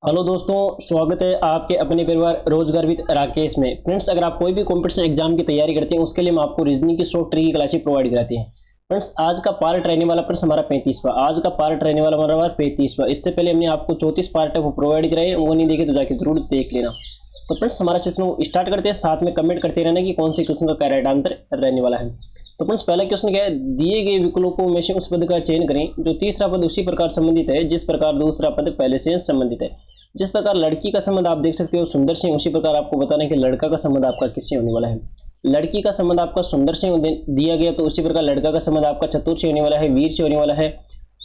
Hello दोस्तों, स्वागत है आपके अपने परिवार रोजगार विद राकेश में। फ्रेंड्स, अगर आप कोई भी कॉम्पिटिशन एग्जाम की तैयारी करते हैं उसके लिए हम आपको रीजनिंग की शॉर्ट ट्रिक की क्लासेस प्रोवाइड कराते हैं। फ्रेंड्स, आज का पार्ट रहने वाला फ्रेंड्स हमारा 35वां। आज का पार्ट रहने वाला हमारा 35वां। इससे पहले हमने आपको 34 पार्ट है वो प्रोवाइड कराए, वो नहीं देखे तो जाके जरूर देख लेना। तो फ्रेंड्स, हमारा सेशन स्टार्ट करते हैं, साथ में कमेंट करते रहना कि कौन से क्वेश्चन का क्या राइट आंसर रहने वाला है। तो फ्रेंड्स, पहला क्वेश्चन क्या है, दिए गए विकल्पों में से उस पद का चयन करें जो तीसरा पद उसी प्रकार संबंधित है जिस प्रकार दूसरा पद पहले से संबंधित है। जिस प्रकार लड़की का संबंध आप देख सकते हो सुंदर से, उसी प्रकार आपको बताना है कि लड़का का संबंध आपका किससे होने वाला है। लड़की का संबंध आपका सुंदर से दिया गया, तो उसी प्रकार लड़का का संबंध आपका चतुर से होने वाला है, वीर से होने वाला है,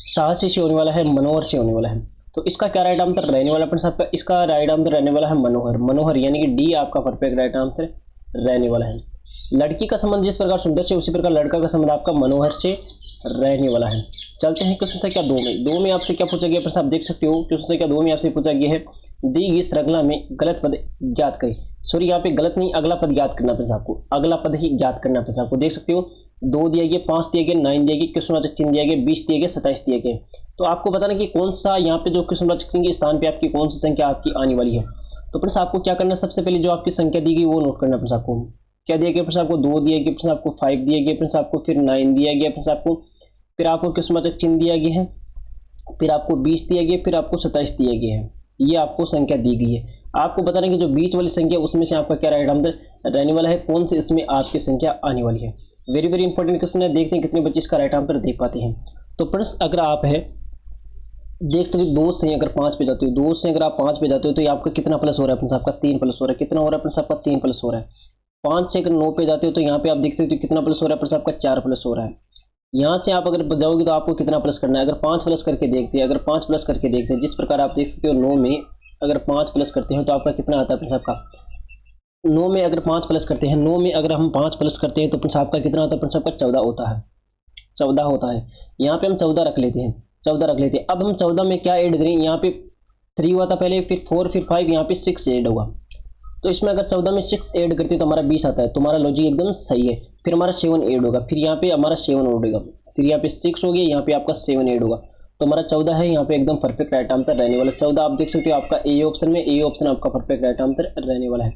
साहसी से होने वाला है, मनोहर से होने वाला है। तो इसका क्या राइट आंसर रहने वाला फ्रेंड्स आपका, इसका राइट आंसर रहने वाला है मनोहर। मनोहर यानी कि डी आपका परफेक्ट राइट आंसर रहने वाला है। लड़की का संबंध जिस प्रकार सुंदर से, उसी प्रकार लड़का का संबंध आपका मनोहर से रहने वाला है। चलते हैं क्वेश्चन संख्या 2 में आपसे क्या पूछा गया फ्रेंड्स, आप देख सकते हो क्वेश्चन संख्या 2 में आपसे पूछा गया है दी गई श्रृंखला में गलत पद ज्ञात करें। सॉरी, यहाँ पे गलत नहीं, अगला पद ज्ञात करना फ्रेंड्स आपको, अगला पद ही ज्ञात करना फ्रेंड्स आपको। देख सकते हो 2 दिया गया, 5 दिया गया, 9 दिया गया, क्वेश्चनवाचक चिन्ह दिया गया, 20 दिया गया, 27 दिया गया। तो आपको बताना कि कौन सा यहाँ पे जो क्वेश्चनवाचक चिन्ह के स्थान पे आपकी कौन सी संख्या आपकी आने वाली है। तो फ्रेंड्स आपको क्या करना है, सबसे पहले जो आपकी संख्या दी गई वो नोट करना फ्रेंड्स आपको। क्या दिया गया फ्रेंड्स आपको, 2 दिया गया फ्रेंड्स आपको, 5 दिया गया फ्रेंड्स आपको, फिर 9 दिया गया फ्रेंड्स आपको, फिर आपको क्वेश्चनवाचक चिन्ह दिया गया है, फिर आपको 20 दिया गया, फिर आपको 27 दिया गया है। ये आपको संख्या दी गई है। आपको बताना कि जो बीच वाली संख्या उसमें से आपका क्या राइट आंसर रहने वाला है, कौन से इसमें आपकी संख्या आने वाली है। वेरी वेरी इंपॉर्टेंट क्वेश्चन है, देखते हैं कितने बच्चे इसका राइट आंसर दे पाते हैं। तो फ्रेंड्स, अगर आप है देख सकते हो 2 से अगर 5 पे जाते हो, 2 से अगर आप 5 पे जाते हो तो ये आपका कितना प्लस हो रहा है फ्रेंड्स, आपका 3 प्लस हो रहा है। कितना हो रहा है फ्रेंड्स आपका, 3 प्लस हो रहा है। 5 से अगर 9 पे जाते हो तो यहाँ पे आप देख सकते हो कितना प्लस हो रहा है फ्रेंड्स आपका, 4 प्लस हो रहा है। यहाँ से आप अगर जाओगे तो आपको कितना प्लस करना है, अगर 5 प्लस करके देखते हैं, अगर 5 प्लस करके देखते हैं, जिस प्रकार आप देख सकते हो 9 में अगर 5 प्लस करते हैं तो आपका कितना आता है फ्रेंड्स आपका, 9 में अगर 5 प्लस करते हैं, 9 में अगर हम 5 प्लस करते हैं तो फ्रेंड्स आपका कितना होता है फ्रेंड्स आपका, 14 होता है। 14 होता है। यहाँ पे हम 14 रख लेते हैं, 14 रख लेते हैं। अब हम 14 में क्या ऐड करें, यहाँ पे 3 हुआ था पहले, फिर 4, फिर 5, यहाँ पे 6 ऐड होगा। तो इसमें अगर 14 में 6 ऐड करते हैं तो हमारा 20 आता है। तो हमारा लॉजिक एकदम सही है। फिर हमारा 7 ऐड होगा, फिर यहाँ पे हमारा 7 ऐड होगा, फिर यहाँ पे 6 हो गया, यहाँ पे आपका 7 ऐड होगा। तो हमारा 14 है, यहाँ पे एकदम परफेक्ट राइट आंसर रहने वाला। 14 आप देख सकते हो आपका ए ऑप्शन में, ए ऑप्शन आपका परफेक्ट राइट आंसर रहने वाला है।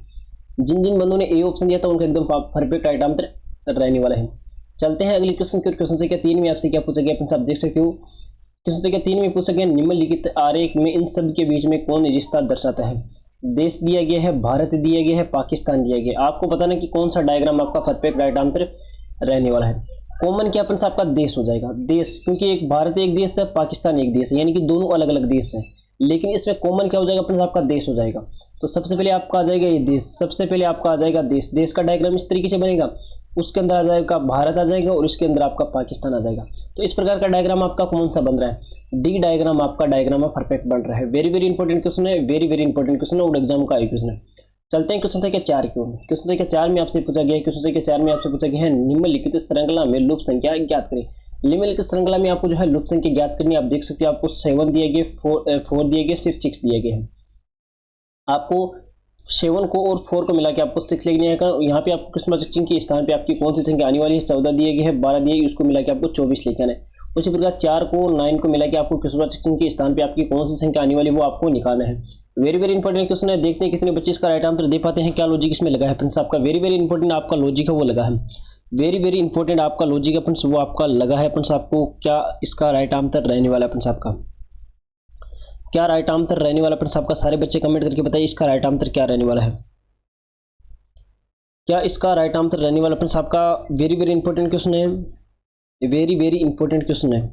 जिन जिन बंदों ने ए ऑप्शन दिया था उनका एकदम परफेक्ट राइट आंसर रहने वाला है। चलते हैं अगले क्वेश्चन के। क्वेश्चन संख्या 3 में आपसे क्या पूछा गया फ्रेंड्स, आप देख सकते हो क्वेश्चन संख्या 3 में पूछा गया निम्नलिखित आरेख में इन सब के बीच में कौन रिश्ता दर्शाता है। देश दिया गया है, भारत दिया गया है, पाकिस्तान दिया गया है। आपको बताना कि कौन सा डायग्राम आपका परफेक्ट राइट आंसर रहने वाला है। कॉमन क्या फ्रेंड्स आपका देश हो जाएगा, देश, क्योंकि एक भारत एक देश है, पाकिस्तान एक देश है, यानी कि दोनों अलग अलग देश हैं। लेकिन इसमें कॉमन क्या हो जाएगा फ्रेंड्स आपका, देश हो जाएगा। तो सबसे पहले आपका आ जाएगा ये देश, सबसे पहले आपका आ जाएगा देश। देश का डायग्राम इस तरीके से बनेगा, उसके अंदर आ जाएगा भारत आ जाएगा और उसके अंदर आपका पाकिस्तान आ जाएगा। तो इस प्रकार का डायग्राम आपका कौन सा बन रहा है, डी डायग्राम आपका डायग्राम परफेक्ट बन रहा है। वेरी वेरी इंपॉर्टेंट क्वेश्चन है, वेरी वेरी इंपॉर्टेंट क्वेश्चन है और एग्जाम का क्वेश्चन है। चलते हैं क्वेश्चन संख्या 4 की ओर। क्वेश्चन संख्या 4 में आपसे पूछा गया है, क्वेश्चन संख्या 4 में आपसे पूछा गया है निम्नलिखित श्रृंखला में लुप्त संख्या ज्ञात करें। निम्नलिखित श्रृंखला में आपको जो है लुप्त संख्या ज्ञात करनी है। आप देख सकते हो आपको 7 दिया गया, 4 दिया गया, फिर 6 दिया गया है। आपको 7 को और 4 को मिला के आपको 6 लिखने का। यहाँ पे आपको क्वेश्चन चिन्ह के स्थान पे आपकी कौन सी संख्या आने वाली है, 14 दिया गया है, 12 दिया गया, उसको मिला के आपको 24 लिखना है। उसी प्रकार 4 को 9 को मिला के आपको क्वेश्चन चिन्ह के स्थान पे आपकी कौन सी संख्या आने वाली है वो आपको निकालना है। वेरी वेरी इंपॉर्टेंट क्वेश्चन है, देखते हैं कितने बच्चे इसका राइट आंसर दे पाते हैं, क्या लॉजिक इसमें लगा है फ्रेंड्स आपका। वेरी वेरी इंपॉर्टेंट आपका लॉजिक है वो लगा है, वेरी वेरी इंपॉर्टेंट आपका लॉजिक है फ्रेंड्स वो आपका लगा है फ्रेंड्स। आपको क्या इसका राइट आंसर रहने वाला है फ्रेंड्स आपका, क्या राइट आंसर रहने वाला फ्रेंड्स आपका। सारे बच्चे कमेंट करके बताइए इसका राइट आंसर क्या रहने वाला है, क्या इसका राइट आंसर रहने वाला फ्रेंड्स आपका। वेरी वेरी इंपॉर्टेंट क्वेश्चन है, वेरी वेरी इंपॉर्टेंट क्वेश्चन है।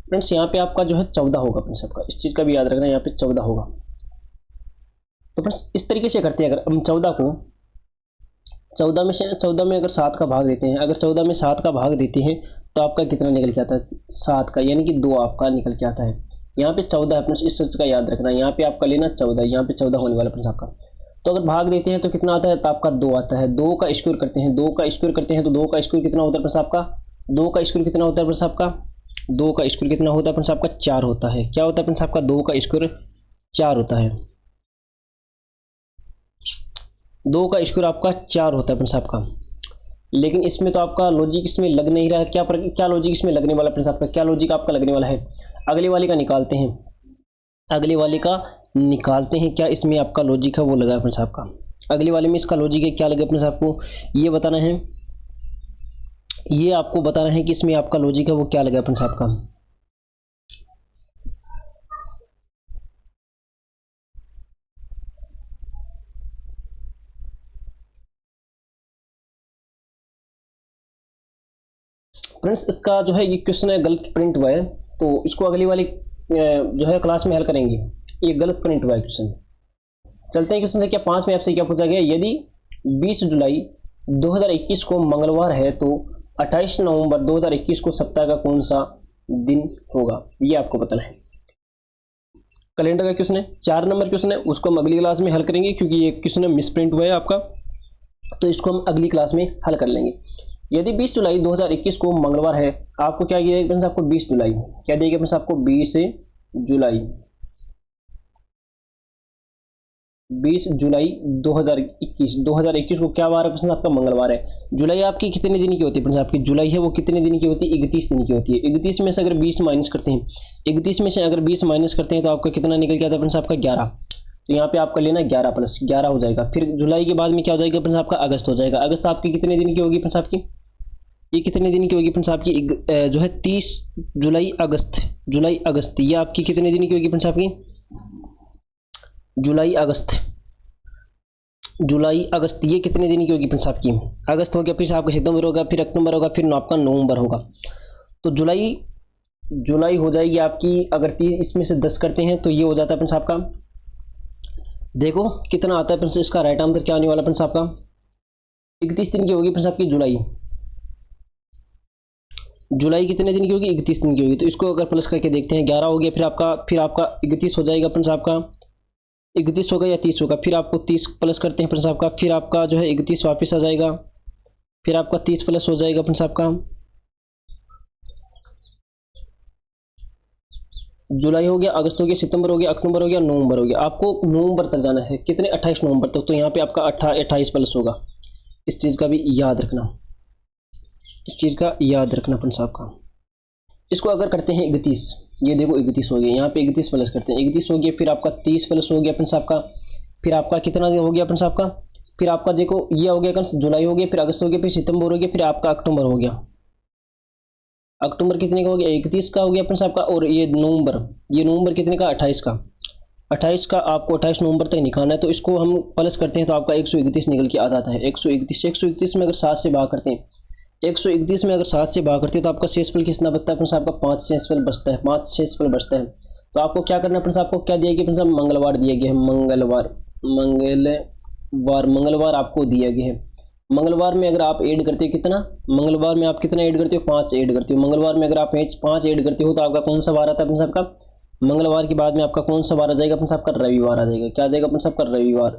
फ्रेंड्स यहाँ पे आपका जो है 14 होगा फ्रेंड्स आपका, इस चीज का भी याद रखना, यहाँ पे 14 होगा। तो फ्रेंड्स इस तरीके से करते हैं, अगर हम 14 को 14 में से 14 में अगर 7 का भाग देते हैं, अगर 14 में 7 का भाग देते हैं तो आपका कितना निकल के आता है, 7 का, यानी कि 2 आपका निकल के आता है। यहाँ पे 14 है फ्रेंड्स, इस चीज का याद रखना, यहाँ पे आपका लेना 14, यहाँ पे 14 होने वाला फ्रेंड्स आपका। तो अगर भाग देते हैं तो कितना आता है, तो आपका 2 आता है। 2 का स्क्वायर करते हैं, 2 का स्क्वायर करते हैं तो 2 का स्क्वायर कितना होता है फ्रेंड्स आपका, 2 का स्क्वायर कितना होता है फ्रेंड्स आपका, 2 का स्क्वायर कितना होता है फ्रेंड्स आपका, 4 होता है। क्या होता है फ्रेंड्स आपका, 2 का स्क्वायर 4 होता है। 2 का स्क्वायर आपका 4 होता है फ्रेंड्स आपका। लेकिन इसमें तो आपका लॉजिक इसमें लग नहीं रहा है। क्या लॉजिक इसमें लगने वाला फ्रेंड्स आपका, क्या लॉजिक आपका लगने वाला है? अगले वाले का निकालते हैं, अगले वाले का निकालते हैं क्या इसमें आपका लॉजिक है वो लगा है फ्रेंड्स आपका। अगले वाले में इसका लॉजिक है क्या लगा फ्रेंड्स आपको ये बताना है, ये आपको बताना है कि इसमें आपका लॉजिक है वो क्या लगा फ्रेंड्स आपका। फ्रेंड्स इसका जो है ये क्वेश्चन है गलत प्रिंट हुआ है, तो इसको अगली वाली जो है क्लास में हल करेंगे। ये गलत प्रिंट हुआ है क्वेश्चन। चलते हैं क्वेश्चन संख्या 5 में आपसे क्या पूछा गया, यदि 20 जुलाई 2021 को मंगलवार है तो 28 नवंबर 2021 को सप्ताह का कौन सा दिन होगा, ये आपको बताना है। कैलेंडर का क्वेश्चन है, 4 नंबर क्वेश्चन है, उसको हम अगली क्लास में हल करेंगे क्योंकि ये क्वेश्चन मिसप्रिंट हुआ है आपका, तो इसको हम अगली क्लास में हल कर लेंगे। यदि 20 जुलाई 2021 को मंगलवार है, आपको क्या दिया फ्रेंड्स आपको 20 जुलाई, क्या देगा फ्रेंड्स आपको 20 जुलाई 20 जुलाई 2021 को क्या वार है फ्रेंड्स आपका मंगलवार है। जुलाई आपकी कितने दिन की होती है फ्रेंड्स आपकी, जुलाई है वो कितने दिन की होती है 31 दिन की होती है। 31 में से अगर 20 माइनस करते हैं, 31 में से अगर 20 माइनस करते हैं तो आपका कितना निकल के आता है फ्रेंड्स आपका 11, तो यहाँ पे आपका लेना 11 प्लस 11 हो जाएगा। फिर जुलाई के बाद में क्या हो जाएगा फ्रेंड्स आपका अगस्त हो जाएगा। अगस्त आपकी कितने दिन की होगी फ्रेंड्स आपकी, ये कितने दिन की होगी फ्रेंड्स आपकी जो है 30 जुलाई अगस्त ये आपकी कितने दिन की होगी फ्रेंड्स आपकी, जुलाई अगस्त ये कितने दिन की होगी फ्रेंड्स आपकी, अगस्त हो गया, फिर आपका सितंबर होगा, फिर अक्टूबर होगा, फिर आपका नवंबर होगा। तो जुलाई हो जाएगी आपकी, अगर 30 इसमें से 10 करते हैं तो ये हो जाता है फ्रेंड्स आपका, देखो कितना आता है फ्रेंड्स, इसका राइट आंसर क्या आने वाला फ्रेंड्स आपका 31 दिन की होगी फ्रेंड्स आपकी जुलाई कितने दिन की होगी 31 दिन की होगी। तो इसको अगर प्लस करके देखते हैं 11 हो गया, फिर आपका 31 हो जाएगा फ्रेंड्स आपका, 31 होगा या 30 होगा, फिर आपको 30 प्लस करते हैं फ्रेंड्स आपका, फिर आपका जो है 31 वापस आ जाएगा, फिर आपका 30 प्लस हो जाएगा फ्रेंड्स आपका, जुलाई हो गया, अगस्त हो गया, सितंबर हो गया, अक्टूबर हो गया, नवंबर हो गया। आपको नवंबर तक जाना है, कितने 28 नवंबर तक, तो यहाँ पे आपका 28 प्लस होगा। इस चीज़ का भी याद रखना, इस चीज़ का याद रखना फ्रेंड्स आपका। इसको अगर करते हैं 31, ये देखो 31 हो गया, यहाँ पे 31 प्लस करते हैं, 31 हो गया, फिर आपका 30 प्लस हो गया फ्रेंड्स आपका, फिर आपका कितना हो गया फ्रेंड्स आपका, फिर आपका देखो ये हो गया जुलाई हो गया, फिर अगस्त हो गया, फिर सितंबर हो गया, फिर आपका अक्टूबर हो गया। अक्टूबर कितने का हो गया 31 का हो गया फ्रेंड्स आपका, और ये नवंबर कितने का 28 का, 28 का आपको 28 नवंबर तक निकालना है। तो इसको हम प्लस करते हैं तो आपका 131 निकल के आ जाता है। 131 में अगर 7 से भाग करते हैं, 131 में अगर 7 से भाग करते हैं तो आपका शेषफल कितना बचता है फ्रेंड्स आपका 5 शेषफल बचता है, 5 शेषफल बचता है। तो आपको क्या करना है फ्रेंड्स, आपको क्या दिया गया फ्रेंड्स, मंगलवार दिया गया है, मंगलवार आपको दिया गया है। मंगलवार में अगर आप ऐड करते हो कितना, मंगलवार में आप कितना ऐड करते हो 5 ऐड करते हो। मंगलवार में अगर आप 5 ऐड करते हो तो आपका कौन सा वार आता है फ्रेंड्स आपका, मंगलवार के बाद में आपका कौन सा वार आ जाएगा फ्रेंड्स आपका रविवार आ जाएगा। क्या आ जाएगा फ्रेंड्स आपका रविवार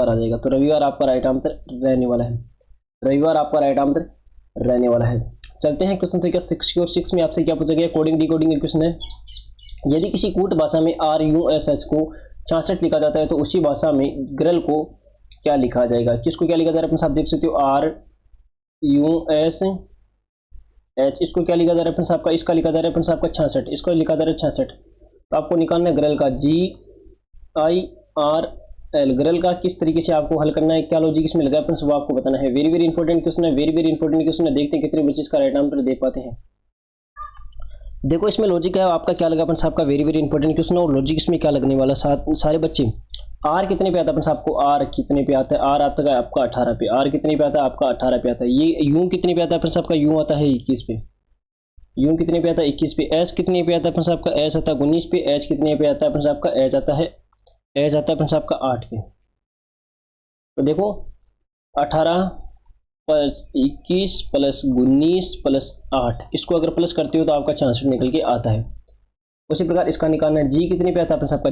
आ जाएगा। तो रविवार आपका राइट आंसर रहने वाला है, रविवार आपका राइट आंसर रहने वाला है। चलते हैं क्वेश्चन संख्या 6 में आपसे क्या पूछा गया, कोडिंग डिकोडिंग क्वेश्चन है। यदि किसी कूट भाषा में RUSH को 66 लिखा जाता है तो उसी भाषा में ग्रल को क्या लिखा जाएगा, किसको क्या लिखा जा रहा है आप देख सकते हो RUSH, इसको क्या लिखा जा रहा है फ्रेंड्स आपका, इसका लिखा जा रहा है फ्रेंड्स आपका 66, इसको लिखा जा रहा है 66। तो आपको निकालना है ग्रल का GIRL, ग्रल का किस तरीके से आपको हल करना है, क्या लॉजिक इसमें लगा है फ्रेंड्स वो आपको बताना है। वेरी वेरी इंपॉर्टेंट क्वेश्चन है, वेरी वेरी इंपॉर्टेंट क्वेश्चन है। देखते हैं कितने बच्चे इसका राइट आंसर दे पाते हैं। देखो इसमें लॉजिक है आपका क्या लगा फ्रेंड्स आपका, वेरी वेरी इंपॉर्टेंट क्वेश्चन है, और लॉजिक इसमें क्या लगने वाला सारे बच्चे। आर कितने पे आता है फ्रेंड्स आपको, आर कितने पे आता है, आर आता है आपका 18 पे, आर कितने पे आता है आपका 18 पे आता है। ये यू कितने पे आता है फ्रेंड्स आपका, यू आता है 21 पे, यू कितने पे आता है 21 पे। एस कितने पे आता है फ्रेंड्स आपका, एस आता है 19 पे। एच कितने पे आता है फ्रेंड्स आपका, एच आता है फ्रेंड्स आपका 8 पे। तो देखो 18 प्लस 21 प्लस 19 प्लस 8, इसको अगर प्लस करते हो तो आपका 66 निकल के आता है। उसी प्रकार इसका निकालना है, जी कितने पे आता है फ्रेंड्स आपका,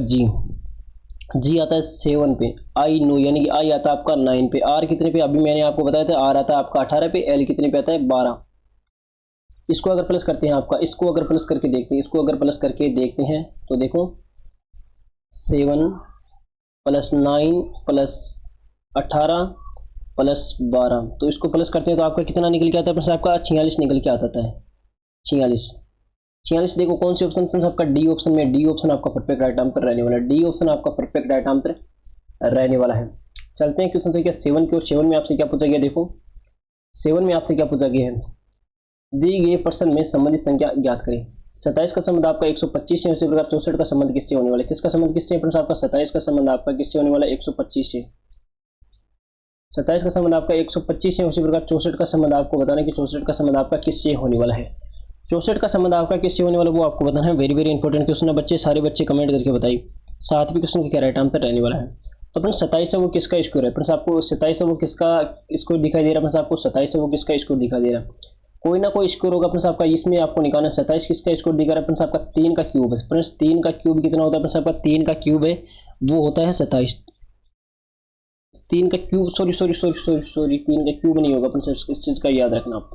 जी आता है 7 पे, आई नो यानी कि आई आता है आपका 9 पे। आर कितने पे, अभी मैंने आपको बताया था, आर आता है आपका 18 पे। एल कितने पे आता है 12। इसको अगर प्लस करते हैं आपका, इसको अगर प्लस करके देखते हैं, इसको अगर प्लस करके देखते हैं तो देखो 7 प्लस 9 प्लस 18 +12, तो इसको प्लस करते हैं तो आपका कितना निकल के आता है फ्रेंड्स, आपका 46 निकल के आता है। 46 46 देखो कौन सी ऑप्शन फ्रेंड्स, आपका डी ऑप्शन में, डी ऑप्शन आपका परफेक्ट राइट आंसर रहने वाला है, डी ऑप्शन आपका परफेक्ट राइट आंसर रहने वाला है। चलते हैं क्वेश्चन संख्या 7 की ओर। 7 में आपसे क्या पूछा गया, देखो 7 में आपसे क्या पूछा गया है, दी गए प्रश्न में संबंधित संख्या ज्ञात करें। 27 का संबंध आपका 125 से, उसी प्रकार 64 का संबंध किससे होने वाला है, किसका संबंध किससे है फ्रेंड्स, आपका 27 का संबंध आपका किससे होने वाला है, 125 से। 27 का संबंध आपका 125 है, उसी प्रकार 64 का संबंध आपको बताना है कि 64 का संबंध आपका किससे होने वाला है। 64 का संबंध आपका किससे होने वाला है वो आपको बताना है। वेरी वेरी इंपॉर्टेंट क्वेश्चन है बच्चे, सारे बच्चे कमेंट करके बताइए 7वें क्वेश्चन का क्या राइट आंसर रहने वाला है। तो फ्रेंड्स 27 है वो किसका स्क्वायर है फ्रेंड्स, आपको 27 है वो किसका स्क्वायर दिखाई दे रहा है फ्रेंड्स, आपको 27 है वो किसका स्क्वायर दिखाई दे रहा है, कोई ना कोई स्क्वायर होगा फ्रेंड्स आपका, इसमें आपको निकालना है। 27 किसका स्क्वायर दिखा रहा है फ्रेंड्स, आपका 3 का क्यूब है फ्रेंड्स। 3 का क्यूब कितना होता है फ्रेंड्स, आपका 3 का क्यूब है वो होता है 27। 3 का क्यूब, सॉरी 3 का क्यूब नहीं होगा फ्रेंड्स, इस चीज का याद रखना आप,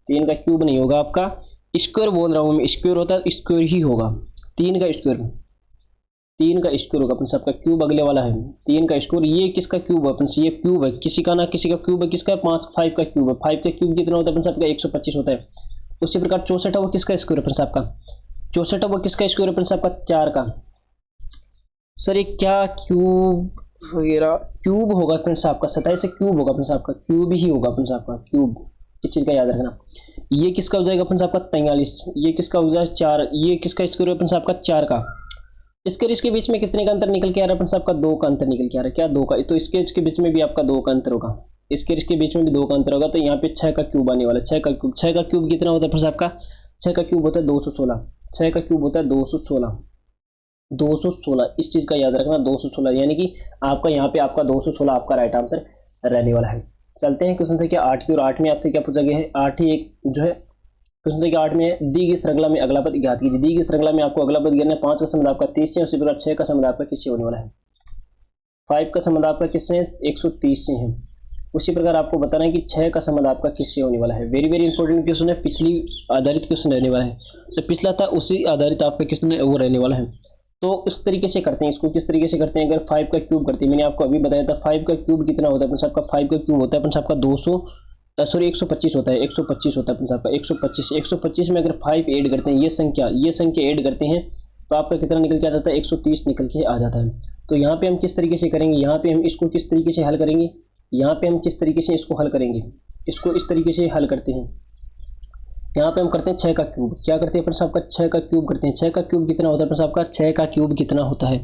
3 का क्यूब नहीं होगा, आपका स्क्वायर बोल रहा हूँ मैं, स्क्वायर होता है स्क्वायर ही होगा। 3 का स्क्वायर, 3 का स्क्वायर होगा फ्रेंड्स, आपका क्यूब अगले वाला है 3 का स्क्वायर। ये किसका क्यूब है फ्रेंड्स, ये क्यूब है किसी का ना किसी का क्यूब है, किसका है 5 का क्यूब है। 5 का क्यूब कितना होता है फ्रेंड्स, आपका 125 होता है। उसी प्रकार 64 है वो किसका स्क्वायर है फ्रेंड्स, आपका 64 है वो किसका स्क्वायर है फ्रेंड्स, आपका 4 का। सर ये क्या क्यूब वगैरह, क्यूब होगा फ्रेंड्स आपका 27 से क्यूब होगा फ्रेंड्स, आपका क्यूब ही होगा फ्रेंड्स, आपका क्यूब, इस चीज का याद रखना। ये किसका हो जाएगा फ्रेंड्स, आपका 43, ये किसका हो जाएगा 4, ये किसका स्क्वायर है फ्रेंड्स, आपका 4 का। इसके बीच में कितने का अंतर निकल के आ रहा है फ्रेंड्स, आपका 2 का अंतर निकल के आ रहा है, क्या 2 का, तो इसके बीच में भी आपका 2 का अंतर होगा, इसके बीच में भी 2 का अंतर होगा, तो यहाँ पे 6 का क्यूब आने वाला है। 6 का क्यूब, 6 का क्यूब कितना होता है फ्रेंड्स, आपका 6 का क्यूब होता है 216, 6 का क्यूब होता है 216, 216 इस चीज का याद रखना, 216 यानी कि आपका यहाँ पे आपका 216 आपका राइट आंसर रहने वाला है। चलते हैं क्वेश्चन संख्या 8 की, और 8 में आपसे क्या पूछा गया है, 8 ही एक जो है क्वेश्चन संख्या 8 में, दी गई श्रृंखला में अगला पद ज्ञात कीजिए। दी गई श्रृंखला में आपको अगला पद ज्ञात है। 5 का संबंध आपका 30 से, उसी प्रकार 6 का संबंध आपका किससे होने वाला है, 5 का संबंध आपका किससे है, 130 से है। उसी प्रकार आपको बताना है कि 6 का संबंध आपका किससे होने वाला है। वेरी वेरी इंपॉर्टेंट क्वेश्चन है, पिछली आधारित क्वेश्चन रहने वाला है, तो पिछला था उसी आधारित आपका क्वेश्चन है वो रहने वाला है। तो इस तरीके से करते हैं इसको, किस तरीके से करते हैं, अगर 5 का क्यूब करते हैं, मैंने आपको अभी बताया था 5 का क्यूब कितना होता है फ्रेंड्स, आपका 5 का क्यूब होता है फ्रेंड्स आपका 125 होता है, 125 होता है फ्रेंड्स आपका 125 में अगर 5 ऐड करते हैं, ये संख्या ऐड करते हैं तो आपका कितना निकल के आ जाता है, 130 निकल के आ जाता है। तो यहाँ पे हम किस तरीके से करेंगे, यहाँ पे हम इसको किस तरीके से हल करेंगे, यहाँ पे हम किस तरीके से इसको हल करेंगे, इसको इस तरीके से हल करते हैं। यहाँ पे हम करते हैं 6 का क्यूब, क्या करते हैं फ्रेंड्स आपका 6 का क्यूब करते हैं। 6 का क्यूब कितना होता है फ्रेंड्स आपका, 6 का क्यूब कितना होता है,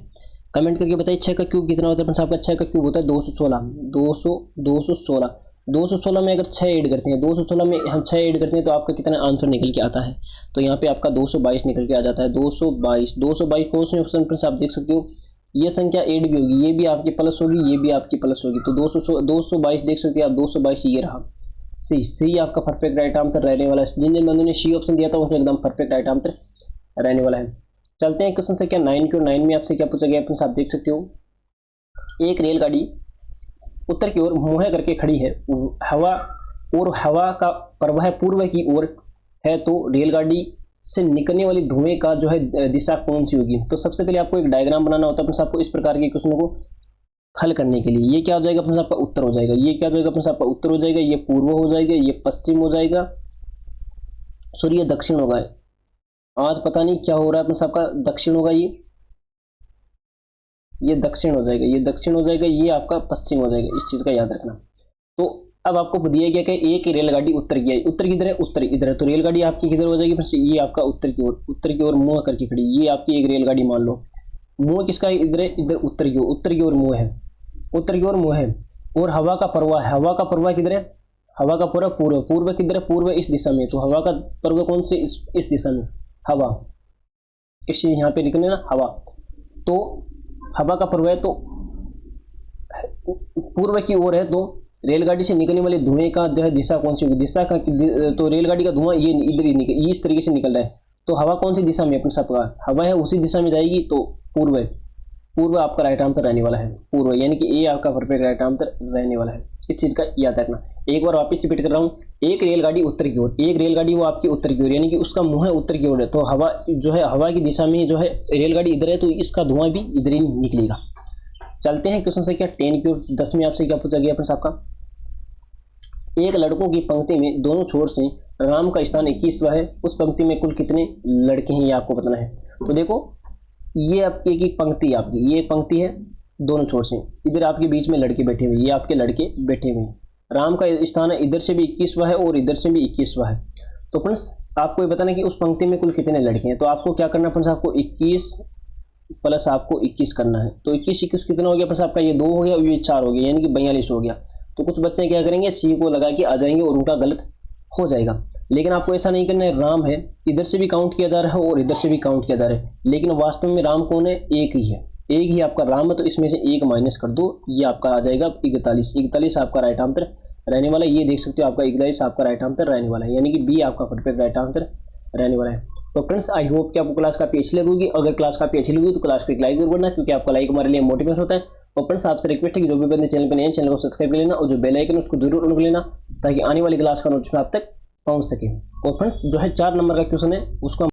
कमेंट करके बताइए 6 का क्यूब कितना होता है फ्रेंड्स आपका। 6 का क्यूब होता है 216 में अगर 6 ऐड करते हैं, 216 में हम 6 ऐड करते हैं तो आपका कितना आंसर निकल के आता है, तो यहाँ पे आपका 222 निकल के आ जाता है। 222 कौन से ऑप्शन फ्रेंड्स आप देख सकते हो, ये संख्या ऐड भी होगी, ये भी आपकी प्लस होगी, ये भी आपकी प्लस होगी, तो 222 देख सकते हैं आप, 222 ये रहा, सी आपका परफेक्ट राइट आंसर रहने वाला है। जिन जिन बंधुओं ने सी ऑप्शन दिया था उसमें एकदम परफेक्ट राइट आंसर रहने वाला है। चलते हैं क्वेश्चन संख्या 9 की, और 9 में आपसे क्या पूछा गया फ्रेंड्स, आप देख सकते हो, एक रेलगाड़ी उत्तर की ओर मुंह करके खड़ी है, हवा का प्रवाह पूर्व की ओर है, तो रेलगाड़ी से निकलने वाली धुएं का जो है दिशा कौन सी होगी। तो सबसे पहले आपको एक डायग्राम बनाना होता है फ्रेंड्स आपको इस प्रकार के क्वेश्चन को हल करने के लिए। ये क्या हो जाएगा फ्रेंड्स आपका उत्तर हो जाएगा, ये क्या हो जाएगा फ्रेंड्स आपका उत्तर हो जाएगा, ये पूर्व हो जाएगा, ये पश्चिम हो जाएगा, सॉरी ये दक्षिण होगा। आज पता नहीं क्या हो रहा है फ्रेंड्स आपका, दक्षिण होगा, ये दक्षिण हो जाएगा, ये दक्षिण हो जाएगा, ये आपका पश्चिम हो जाएगा, इस चीज का याद रखना। तो अब आपको दिया गया कि एक रेलगाड़ी उत्तर की है, उत्तर किधर है, उत्तर इधर है, तो रेलगाड़ी आपकी किधर हो जाएगी फ्रेंड्स, ये आपका उत्तर की ओर मुंह करके खड़ी, ये आपकी एक रेलगाड़ी मान लो, मुंह किसका है, इधर है, इधर उत्तर की ओर मुंह है, उत्तर की ओर मुंह है, और हवा का प्रवाह किधर है, हवा का पूर्व किधर है, पूर्व इस दिशा में, तो हवा का प्रवाह कौन से, इस दिशा में, हवा, इस चीज यहाँ पे लिखने ना हवा, तो हवा का प्रवाह तो पूर्व की ओर है, तो रेलगाड़ी से निकलने वाले धुएं का जो है दिशा कौन सी होगी, दिशा का, तो रेलगाड़ी का धुआं ये इधर ही निकल, ये इस तरीके से निकल रहा है, तो हवा कौन सी दिशा में, अपने सबका हवा है उसी दिशा में जाएगी, तो पूर्व आपका राइट आंसर रहने वाला है, पूर्व यानी कि ये आपका परफेक्ट राइट आंसर रहने वाला है, इस चीज का याद रखना। एक बार वापस रिपीट कर रहा हूँ, एक रेलगाड़ी उत्तर की ओर, एक रेलगाड़ी वो आपकी उत्तर की ओर, यानी कि उसका मुंह है उत्तर की ओर है, तो हवा जो है हवा की दिशा में जो है रेलगाड़ी इधर है, तो इसका धुआं भी इधर ही निकलेगा। चलते हैं क्वेश्चन संख्या 10 की ओर। 10 में आपसे क्या पूछा गया फ्रेंड्स आपका, एक लड़कों की पंक्ति में दोनों छोर से राम का स्थान 21वां है, उस पंक्ति में कुल कितने लड़के हैं ये आपको बताना है। तो देखो ये आपकी एक पंक्ति, आपकी ये पंक्ति है, दोनों छोर से इधर आपके बीच में लड़के बैठे हुए, ये आपके लड़के बैठे हुए हैं। राम का स्थान है इधर से भी 21वां है और इधर से भी 21वां है। तो फ्रेंड्स आपको ये बताना है कि उस पंक्ति में कुल कितने लड़के हैं। तो आपको क्या करना है फ्रेंड्स, आपको 21 प्लस आपको 21 करना है। तो 21 कितना हो गया फ्रेंड्स, आपका ये 2 हो गया और ये 4 हो गया, यानी कि 42 हो गया। तो कुछ बच्चे क्या करेंगे, सी को लगा के आ जाएंगे और उनका गलत हो जाएगा। लेकिन आपको ऐसा नहीं करना है, राम है इधर से भी काउंट किया जा रहा है और इधर से भी काउंट किया जा रहा है, लेकिन वास्तव में राम कौन है, एक ही है, एक ही आपका राम है। तो इसमें से एक माइनस कर दो, ये आपका आ जाएगा 41 आपका राइट आंसर रहने वाला है। ये देख सकते हो आपका 41 आपका राइट आंसर रहने वाला है, यानी कि बी आपका परफेक्ट राइट आंसर रहने वाला है। तो फ्रेंड्स आई होप कि आपको क्लास काफी अच्छी लगेगी। अगर क्लास काफी अच्छी लगी तो क्लास को एक लाइक जरूर करना, क्योंकि आपका लाइक हमारे लिए मोटिवेशन होता है। और फ्रेंड्स आपसे रिक्वेस्ट है कि जो भी बंदे चैनल पर नए हैं चैनल को सब्सक्राइब कर लेना और जो बेल आइकन उसको जरूर ऑन कर लेना, ताकि आने वाली क्लास का नोटिफिकेशन आप तक पहुंच सके। और फ्रेंड्स जो है 4 नंबर का क्वेश्चन है उसको